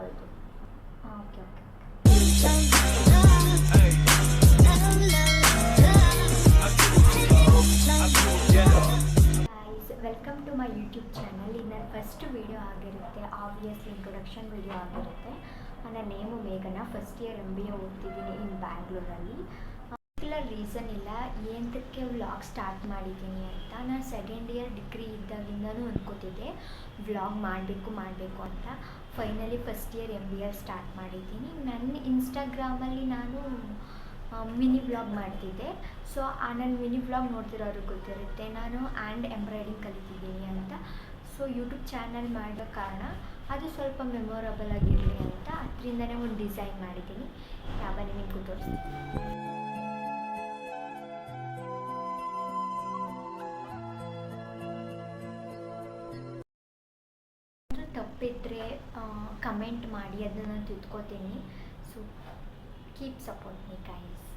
ಹೋಯ್ತು. Okay okay. Welcome to my YouTube channel. ಇದು ನನ್ನ ಫಸ್ಟ್ ವೀಡಿಯೋ ಆಗಿರುತ್ತೆ, ಆಬ್ವಿಯಸ್ಲಿ ಇಂಟ್ರೊಡಕ್ಷನ್ ವೀಡಿಯೋ ಆಗಿರುತ್ತೆ. ನನ್ನ ನೇಮು ಮೇಘನ, ಫಸ್ಟ್ ಇಯರ್ MBA ಓದ್ತಿದ್ದೀನಿ ಇನ್ ಬ್ಯಾಂಗ್ಳೂರಲ್ಲಿ. ಪರ್ಟಿಕ್ಯುಲರ್ ರೀಸನ್ ಇಲ್ಲ ಏನಕ್ಕೆ ವ್ಲಾಗ್ ಸ್ಟಾರ್ಟ್ ಮಾಡಿದ್ದೀನಿ ಅಂತ. ನಾನು ಸೆಕೆಂಡ್ ಇಯರ್ ಡಿಗ್ರಿ ಇದ್ದಾಗಿಂದನೂ ಅನ್ಕೋತಿದ್ದೆ ವ್ಲಾಗ್ ಮಾಡಬೇಕು ಅಂತ. Finally first year MBA start ಮಾಡಿದ್ದೀನಿ. ನನ್ನ ಇನ್ಸ್ಟಾಗ್ರಾಮಲ್ಲಿ ನಾನು ಮಿನಿ ವ್ಲಾಗ್ ಮಾಡ್ತಿದ್ದೆ. ಸೊ ನನ್ನ ಮಿನಿ ವ್ಲಾಗ್ ನೋಡ್ತಿರೋರಿಗೆ ಗೊತ್ತಿರುತ್ತೆ ನಾನು ಎಂಬ್ರಾಯ್ಡಿಂಗ್ ಕಲಿತಿದ್ದೀನಿ ಅಂತ. ಸೊ ಯೂಟ್ಯೂಬ್ ಚಾನಲ್ ಮಾಡೋ ಕಾರಣ ಅದು ಸ್ವಲ್ಪ ಮೆಮೊರಬಲ್ ಆಗಿರಲಿ ಅಂತ ಅದರಿಂದನೇ ಒಂದು ಡಿಸೈನ್ ಮಾಡಿದ್ದೀನಿ. ಯಾವ ನಿಮಗೆ ತೋರಿಸ್ತೀನಿ. ತಪ್ಪಿದ್ರೆ ಕಮೆಂಟ್ ಮಾಡಿ, ಅದನ್ನು ತಿದ್ಕೋತೀನಿ. So keep support me guys.